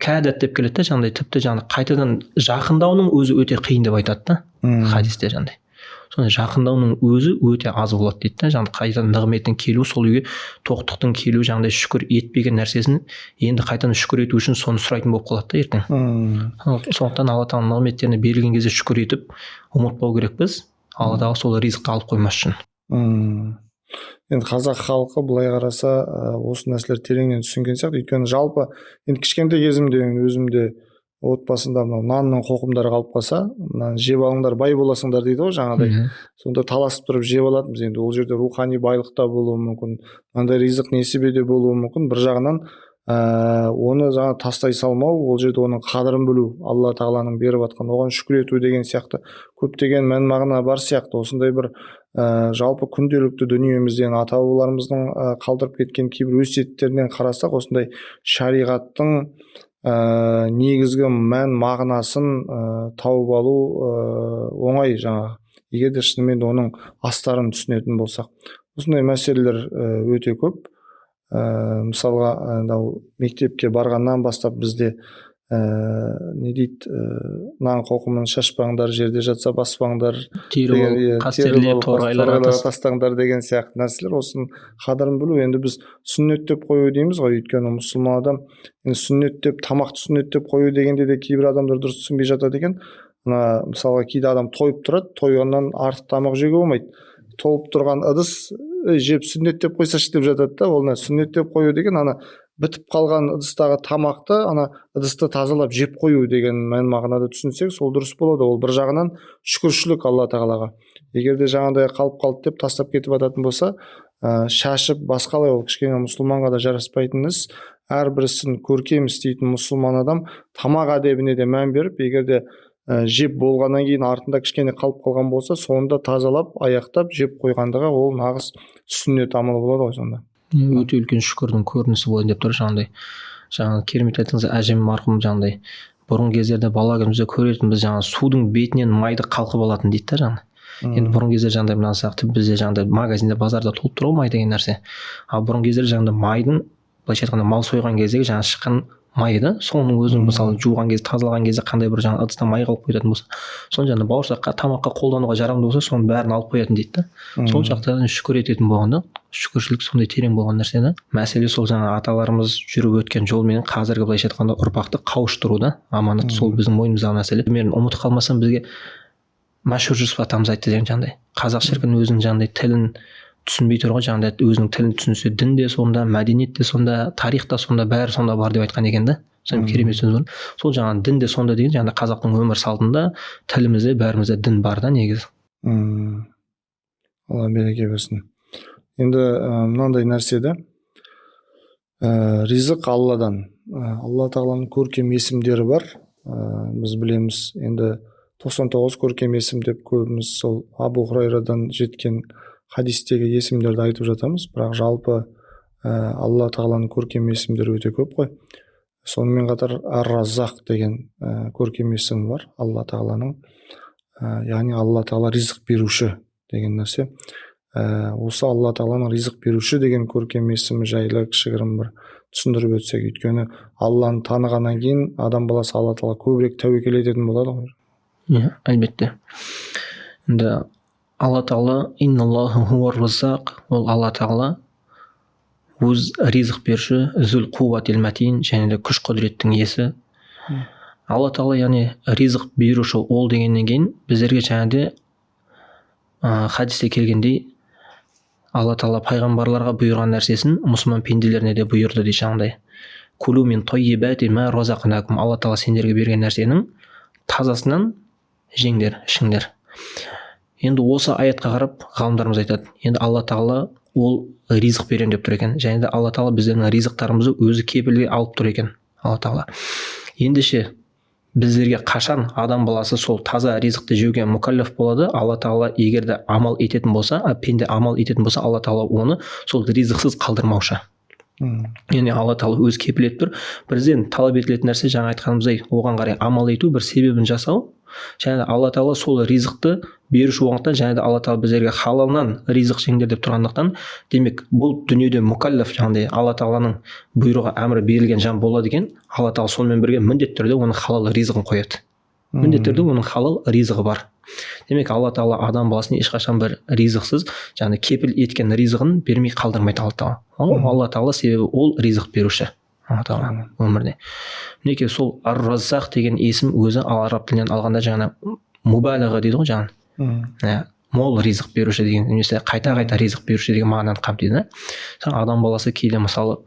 Кәдат деп келеді да, жаңағыдай тіпті жаңағыдай қайтадан жақындауының өзі өте қиын деп айтады да хадисте жаңағыдай. Сондай жақындауының өзі өте аз болады дейді да, жаңағыдай қайтадан нығметтің келу, сол үйге тоқтықтың келу, жаңағыдай шүкір етпеген нәрсесін енді қайтадан шүкір ету үшін соны сұрайтын болып қалады да ертең. Сондықтан алла тағаланың нығметтеріне берілген кезде шүкір етіп ұмытпау керекпіз, алла тағала сол ризықты алып қоймас үшін. Енді қазақ халқы былай қараса осы нәрселер тереңнен түсінген сияқты, өйткені жалпы енді кішкентай кезімде өзімде отбасында мынау нанның қоқымдары қалып қалса, мынаны жеп алыңдар, бай боласыңдар дейді ғой жаңағыдай. Сонда таласып тұрып жеп алатынбыз. Енді ол жерде рухани байлық та болуы мүмкін, мынандай ризық несібеде болуы мүмкін. Бір жағынан оны жаңа тастай салмау, ол жерде оның қадірін білу, алла тағаланың беріп жатқан оған шүкір ету деген сияқты көптеген мән мағына бар сияқты. Осындай бір жалпы күнделікті дүниемізден ата бабаларымыздың қалдырып кеткен кейбір өсиеттерінен қарасақ, осындай шариғаттың негізгі мән мағынасын тауып алу оңай жаңағы, егер де шынымен оның астарын түсінетін болсақ. Осындай мәселелер өте көп. Мысалға мектепке барғаннан бастап бізде не дейді, нан қоқымын шашпаңдар, жерде жатса баспаңдар, қастерлеп торғайларға тастаңдар деген сияқты нәрселер. Осының қадірін білу. Енді біз сүннет деп қою дейміз ғой, өйткені мұсылман адам сүннет деп, тамақты сүннет деп қою дегенде де кейбір адамдар дұрыс түсінбей жатады екен. Мысалға кейде адам тойып тұрады, тойғаннан артық тамақ жеуге болмайды. Толып тұрған ыдыс жеп сүннет деп қойсашы деп жатады да. Ол сүннет деп қою деген бітіп қалған ыдыстағы тамақты ыдысты тазалап жеп қою деген мән мағынада түсінсек, сол дұрыс болады. Ол бір жағынан шүкіршілік алла тағалаға. Егер де жаңағыдай қалып қалды деп тастап кетіп жататын болса, шашып басқалай, ол кішкене мұсылманға да жараспайтын іс. Әрбір ісін көркем істейтін мұсылман адам тамақ әдебіне де мән беріп, егер де жеп болғаннан кейін артында кішкене қалып қалған болса, сонда тазалап, аяқтап жеп қойғандығы ол нағыз сүннет амалы болады ғой сонда. Өте үлкен шүкірдің көрінісі болады деп тұр жаңағыдай. Жаңағы керемет айттыңыз, әжем марқұм жаңағыдай бұрын кездерде бала күнімізде көретінбіз, жаңағы судың бетінен майды қалқып алатын дейді да жаңағы. Енді бұрын кезде жаңағыдай мынасы бізде жаңағыдай магазинде, базарда толып тұр ғой май деген нәрсе. Ал бұрын кездерде жаңағыдай майдың, былайша айтқанда мал сойған кездегі жаңағы шыққан май да, соның өзін мысалы жуған кезде, тазалаған кезде қандай бір жаңа ыдыстан май қалып қоятын болса, соны жаңа бауырсаққа, тамаққа қолдануға жарамды болса, соның бәрін алып қоятын дейді да. Сол жақтардан шүкір ететін болғанда, шүкіршілік сондай терең болған нәрсе да. Мәселе сол жаңа аталарымыз жүріп өткен жолмен қазіргі былайша айтқанда ұрпақты қауыштыру да, аманат сол біздің мойнымыздағы мәселе. Мен ұмытып қалмасам, бізге Мәшһүр Жүсіп атамыз айтты деген жаңағыдай, қазақ шіркін өзінің жаңағыдай тілін түсінбей тұр ғой, жаңағыдай өзінің тілін түсінсе, дін де сонда, мәдениет те сонда, тарих та сонда, бәрі сонда бар деп айтқан екен да. Сол керемет сөз бар. Сол жаңағы дін де сонда деген, жаңағыдай қазақтың өмір салтында, тілімізде, бәрімізде дін бар да негізі. Алла береке берсін. Енді мынандай нәрседе ризық Алладан. Алла тағаланың көркем есімдері бар. Біз білеміз, енді 99 көркем есім деп көбіміз сол Абу Хурайрадан жеткен хадистегі есімдерді айтып жатамыз, бірақ жалпы Алла тағаланың көркем есімдері өте көп қой. Сонымен қатар Ар-Раззақ деген көркем есім бар Алла тағаланың, яғни Алла тағала ризық беруші деген нәрсе. Осы Алла тағаланың ризық беруші деген көркем есімі жайлы кішігірім бір түсіндіріп өтсек, өйткені Алланы танығаннан кейін адам баласы Алла тағала көбірек тәуекел ететін болады ғой. Иә, әлбетте. Енді Алла тағала инналлаху хуар-раззақ, ол Алла тағала өз ризық беруші, зүл қувватил матин, және де күш құдіреттің иесі. Алла тағала яғни ризық беруші ол дегеннен кейін біздерге және де хадисте келгендей Алла тағала пайғамбарларға бұйырған нәрсесін мұсылман пенделеріне де бұйырды дейді жаңағыдай. Кулу мин тоййибати ма разақнакум, Алла тағала сендерге берген нәрсенің тазасынан жеңдер, ішіңдер. Енді осы аятқа қарап ғалымдарымыз айтады, енді Алла тағала ол ризық берем деп тұр екен, және де Алла тағала біздердің ризықтарымызды өзі кепілге алып тұр екен Алла тағала. Ендеше біздерге қашан адам баласы сол таза ризықты жеуге мүкәлләф болады? Алла тағала егер де амал ететін болса, пенде амал ететін болса, Алла тағала оны сол ризықсыз қалдырмаушы. Яғни Алла тағала өз кепіл етіп тұр. Бізден талап етілетін нәрсе жаңа айтқанымыздай оған қарай амал ету, бір себебін жасау. Және Алла тағала сол ризықты беруші болғандықтан, және де Алла тағала біздерге халалнан ризық жеңдер деп тұрғандықтан, демек бұл дүниеде мүкәлләф, яғни Алла тағаланың бұйрығы әмірі берілген жан болады екен, Алла тағала сонымен бірге міндетті түрде оның халал ризығын қояды. Міндетті түрде оның халал ризығы бар. Демек Алла тағала адам баласына ешқашан бір ризықсыз, яғни кепіл еткен ризығын бермей қалдырмайды Алла тағала. Алла тағала себебі ол ризық беруші. Алла тағала өмірде. Мінекей сол Ар-Раззақ деген есім өзі араб тілінен алғанда жаңа мубалиға дейді ғой жаңа. Мол ризық беруші деген, немесе қайта-қайта ризық беруші деген мағынаны қамтиды. Адам баласы кейде мысалы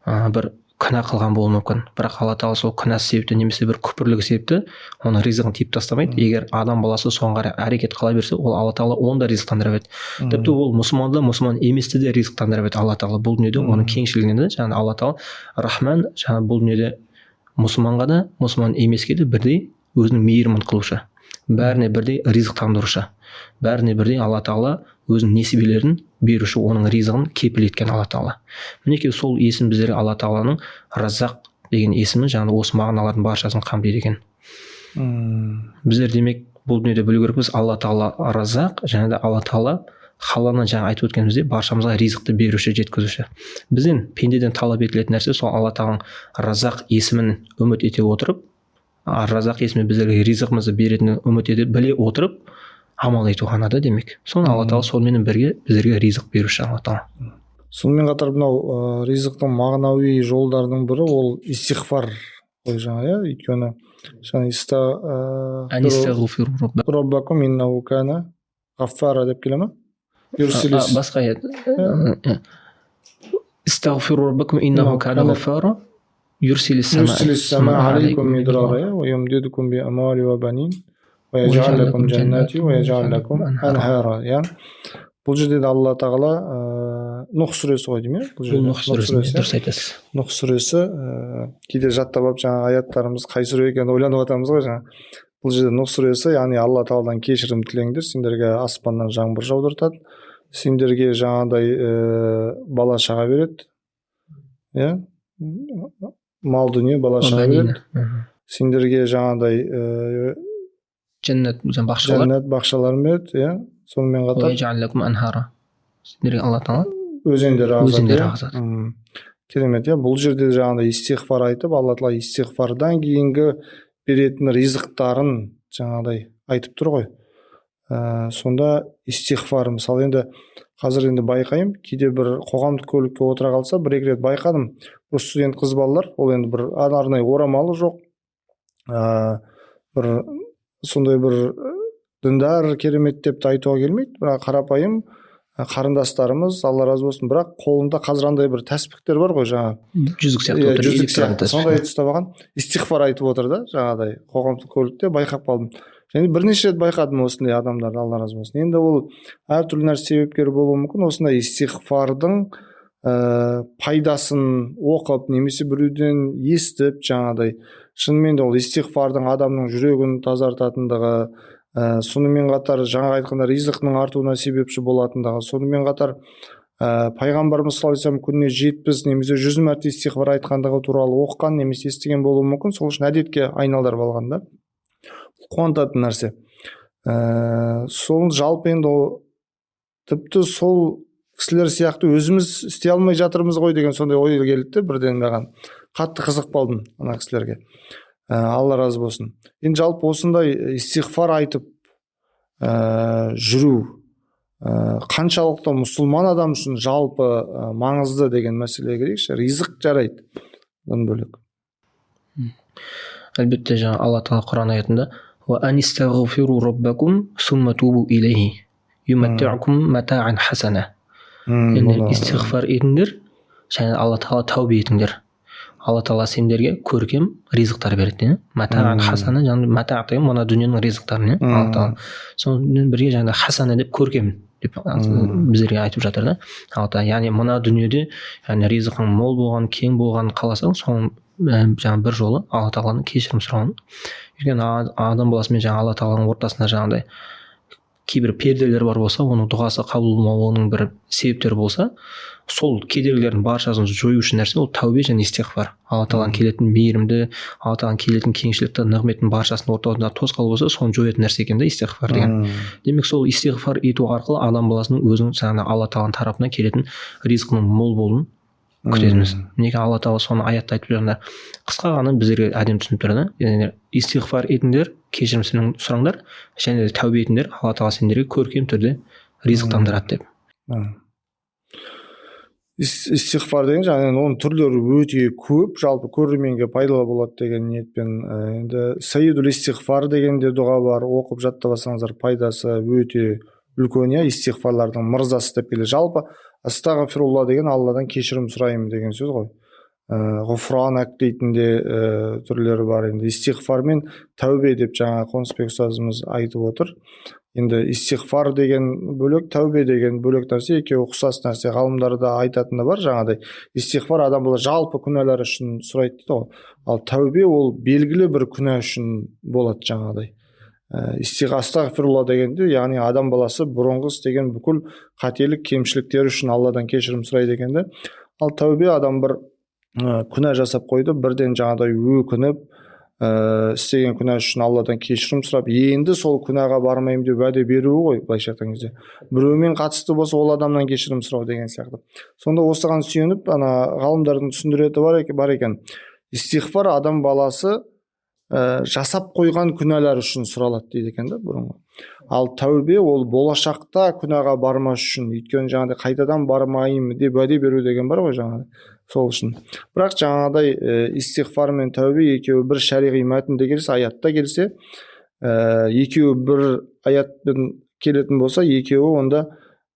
бір күнә қылған болуы мүмкін, бірақ Алла тағала сол күнәсі себепті немесе бір күпірлігі себепті оның ризығын тиіп тастамайды. Егер адам баласы соған қарай әрекет қыла берсе, ол Алла тағала оны да ризықтандырып еді. Тіпті ол мұсылманды, мұсылман еместі де ризықтандырып еді Алла тағала. Бұл дүниеде оның кеңшілігінде жаңа Алла тағала Рахман, жаңа бұл дүниеде мұсылманға да, мұсылман емеске де бірдей өзінің мейірімін қылушы, бәріне бірдей ризықтандырушы, бәріне бірдей Алла тағала өзінің несібелерін беруші, оның ризығын кепіл еткен Алла тағала. Мінекей сол есім біздерге Алла тағаланың Раззақ деген есімі жаңағы осы мағыналардың баршасын қамтиды екен. Біздер демек бұл дүниеде білу керекпіз, Алла тағала Раззақ, және де Алла тағала халалнан жаңа айтып өткеніміздей баршамызға ризықты беруші, жеткізуші. Бізден пендеден талап етілетін нәрсе сол Алла тағаланың Раззақ есімін үміт ете отырып, Раззақ есімі біздерге ризығымызды беретінін үміт ете біле отырып амал ету ғана да демек. Соны Алла тағала сонымен бірге біздерге ризық беруші Алла тағала. Сонымен қатар мынау ризықтың мағынауи жолдарының бірі ол истиғфар ғой жаңа, өйткені Роббакум иннаху кана ғаффара деп келе ма? Басқа аят. Истағфиру роббакум иннаху кана ғаффара юрсилис сама алейкум мидрара ва юмдидукум би амвали ва банин ва яджал лакум джаннати ва яджал лакум анхара. Бұл жерде де Алла тағала Нұх сүресі ғой деймін. Нұх сүресі, дұрыс айтасыз. Нұх сүресі кейде жаттап алып жаңа аяттарымыз қай сүре екенін ойланып жатамыз ғой жаңа. Бұл жерде Нұх сүресі, яғни Алла тағаладан кешірім тілеңдер, сендерге аспаннан жаңбыр жаудыртады, сендерге жаңағыдай бала шаға береді, мал дүние бала шаға береді, сендерге жаңағыдай жәннат бақшаларын береді, сонымен қатар сендерге Алла тағала өзендер ағызады. Керемет, бұл жерде жаңағыдай истиғфар айтып, Алла тағала истиғфардан кейінгі беретін ризықтарын жаңағыдай айтып тұр ғой. Сонда истиғфар, мысалы енді қазір енді байқаймын, кейде бір қоғамдық көлікке отыра қалса, бір-екі рет байқадым, бір студент қыз балалар, ол енді бір арнайы орамалы жоқ, бір сондай бір діндар керемет деп те айтуға келмейді, бірақ қарапайым қарындастарымыз, Алла разы болсын, бірақ қолында қазір андай бір тәсбіхтер бар ғой, жаңа жүзік сияқты, сондай ұстап алған, истиғфар айтып отыр да, жаңағыдай қоғамдық көлікте байқап қалдым. Және бірнеше рет байқадым осындай адамдарды, Алла разы болсын. Енді ол әртүрлі нәрсе себепкер болуы мүмкін. Осындай истиғфардың пайдасын оқып немесе біреуден естіп жаңағыдай шынымен де ол истиғфардың адамның жүрегін тазартатындығы, сонымен қатар жаңа айтқанда ризықтың артуына себепші болатындығы, сонымен қатар пайғамбарымыз саллаллаху алейхи вассалам күніне 70 немесе 100 мәрте истиғфар айтқандығы туралы оқыған немесе естіген болуы мүмкін. Сол үшін әдетке айналдырып алған да, қуантатын нәрсе. Сол жалпы енді тіпті сол кісілер сияқты өзіміз істей алмай жатырмыз ғой деген сондай ой келді бірден маған. Қатты қызық болдым ана кісілерге. Алла разы болсын. Енді жалпы осындай истиғфар айтып жүру қаншалықты мұсылман адам үшін жалпы маңызды деген мәселеге келейікші. Ризық жарайды, бұдан бөлек. Әлбетте жаңа Алла Тағала Құран аятында «Ва анистағфиру раббакум сумма тубу илейхи юматти'укум мата'ан хасана». Енді истиғфар етіңдер, және Алла Тағала тәубе етіңдер. Алла Тағала сендерге көркем ризықтар береді. Мата'ан хасана, жаңа мата' деген мына дүниенің ризықтарын, Алла Тағала. Сонымен бірге жаңа хасана деп көркем деп біздерге айтып жатыр да. Яғни мына дүниеде яғни ризығың мол болған, кең болған қаласаң, соның жаңа бір жолы Алла Тағаланың кешірім сұрауын. Өйткені адам баласымен жаңа Алла Тағаланың ортасында жаңағыдай кейбір перделер бар болса, оның дұғасы қабыл болмауының бір себептері болса, сол кедергілердің баршасын жою үшін нәрсе ол тәубе және истиғфар. Алла Тағаланың келетін мейірімді, Алла Тағаланың келетін кеңшілікті, нығметтің баршасының ортасында тосқауыл болса, соны жоятын нәрсе екен да истиғфар деген. Демек сол истиғфар ету арқылы адам баласының өзінің жаңағы Алла Тағаланың тарапынан келетін ризқының мол болуын күтетіміз. Неге Алла Тағала соны аятта айтып жатқанда қысқа ғана біздерге әдемі түсініп тұр да. Яғни истиғфар етіңдер, кешірім сұраңдар, және де тәубе етіңдер, Алла Тағала сендерге көркем түрде ризық таңдырады деп. Истиғфар деген жаңағы оның түрлері өте көп, жалпы көрерменге пайдалы болады деген ниетпен. Енді Саидул истиғфар деген де дұға бар, оқып жаттап алсаңыздар пайдасы өте үлкен. Истиғфарлардың мырзасы деп келеді. Жалпы астағфирулла деген Алладан кешірім сұраймын деген сөз ғой. Ғұфранак дейтін де түрлері бар. Енді истиғфар мен тәубе деп жаңа Қонысбек ұстазымыз айтып отыр. Енді истиғфар деген бөлек, тәубе деген бөлек нәрсе, екеуі ұқсас нәрсе. Ғалымдарда айтатыны бар жаңағыдай. Истиғфар адам болса жалпы күнәлар үшін сұрайды дейді ғой. Ал тәубе ол белгілі бір күнә үшін болады жаңағыдай. Астағфирулла дегенде, яғни адам баласы бұрынғы істеген бүкіл қателік, кемшіліктер үшін Алладан кешірім сұрайды екенде. Ал тәубе адам бір күнә жасап қойды, бірден жаңағыдай өкініп, істеген күнә үшін Алладан кешірім сұрап, енді сол күнәға бармаймын деп уәде беруі ғой, былайша айтқан кезде. Біреумен қатысты болса, ол адамнан кешірім сұрау деген сияқты. Сонда осыған сүйеніп, ғалымдардың түсіндіреті бар екен. Истиғфар адам баласы жасап қойған күнәлар үшін сұралады дейді екен да бұрынғы. Ал тәубе ол болашақта күнәға бармас үшін, өйткені жаңағыдай қайтадан бармайым деп уәде беру деген бар ғой жаңағыдай. Сол үшін. Бірақ жаңағыдай истиғфар мен тәубе екеуі бір шариғи мәтінде келсе, аятта келсе, екеуі бір аятпен келетін болса, екеуі онда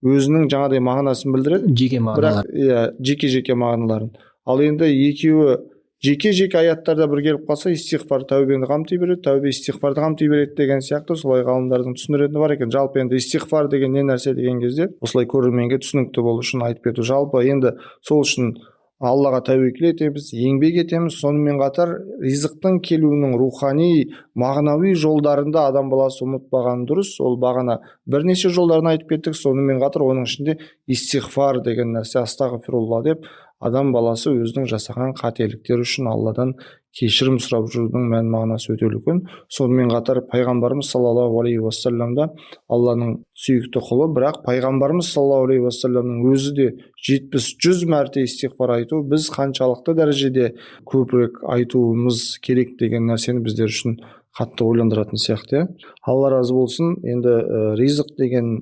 өзінің жаңағыдай мағынасын білдіреді. Жеке мағыналар. Бірақ жеке мағыналарын. Ал енді екеуі жеке аяттарда бір келіп қалса, истиғфар тәубені қамти береді, тәубе истиғфарды қамти береді деген сияқты солай ғалымдардың түсіндіретіні бар екен. Жалпы енді истиғфар деген не нәрсе деген кезде, осылай көрерменге түсінікті болу үшін айтып кету. Жалпы енді сол үшін Аллаға тәуекел етеміз, еңбек етеміз, сонымен қатар ризықтың келуінің рухани, мағынауи жолдарында адам баласы ұмытпаған дұрыс. Ол бағана бірнеше жолдарын айтып кеттік, сонымен қатар оның ішінде истиғфар деген нәрсе, астағфирулла деп адам баласы өзінің жасаған қателіктер үшін Алладан кешірім сұрап жүрудің мән мағынасы өте үлкен. Сонымен қатар пайғамбарымыз саллаллаху алейхи уассаламда Алланың сүйікті құлы, бірақ пайғамбарымыз саллаллаху алейхи уассаламның өзі де 70-100 мәрте истиғфар айту, біз қаншалықты дәрежеде көбірек айтуымыз керек деген нәрсені біздер үшін қатты ойландыратын сияқты. Алла разы болсын. Енді ризық деген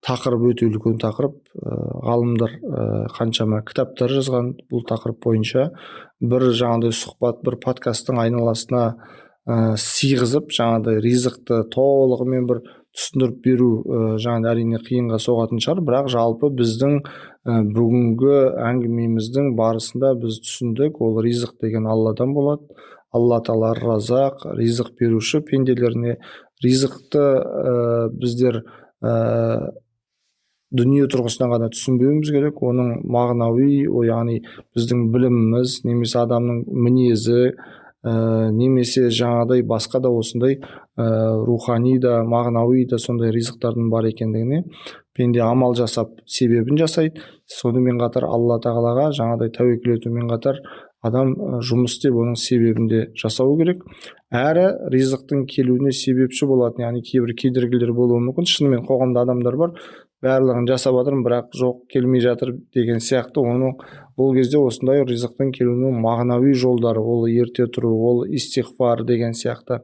тақырып өте үлкен тақырып. Ғалымдар қаншама кітаптар жазған бұл тақырып бойынша. Бір жаңағыдай сұхбат, бір подкасттың айналасына сыйғызып, жаңағыдай ризықты толығымен бір түсіндіріп беру жаңағыдай әрине қиынға соғатын шығар, бірақ жалпы біздің бүгінгі әңгімеміздің барысында біз түсіндік, ол ризық деген Алладан болады. Алла Тағала разақ, ризық беруші, пенделеріне ризықты біздер дүние тұрғысынан ғана түсінбеуіміз керек, оның мағынауи, яғни біздің біліміміз, немесе адамның мінезі, немесе жаңағыдай басқа да осындай рухани да мағынауи да сондай ризықтардың бар екендігіне пенде амал жасап себебін жасайды. Сонымен қатар алла тағалаға жаңағыдай тәуекел етумен қатар адам жұмыс істеп оның себебін де жасау керек. Әрі ризықтың келуіне себепші болатын, яғни кейбір кедергілер болуы мүмкін. Шынымен қоғамда адамдар бар, барлығын жасап жатырмын, бірақ жоқ, келмей жатыр деген сияқты. Ол кезде осындай ризықтың келуінің мағынауи жолдары, ол ерте тұру, ол истиғфар деген сияқты,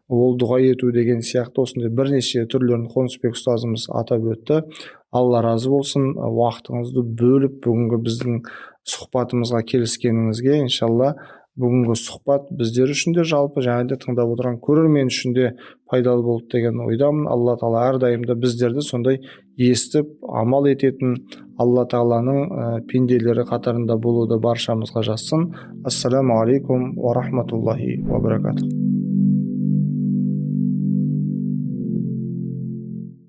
ол дұға ету деген сияқты осындай бірнеше түрлерін Қонысбек ұстазымыз атап өтті. Алла разы болсын. Уақытыңызды бөліп бүгінгі біздің сұхбатымызға келіскеніңізге. Иншалла бүгінгі сұхбат біздер үшін де, жалпы және де тыңдап отырған көрермен үшін де пайдалы болды деген ойдамын. Алла тағала әрдайым да біздерді сондай естіп амал ететін Алла тағаланың пенделері қатарында болуды баршамызға жазсын. Ассаламу алейкум ва рахматуллахи ва баракатух.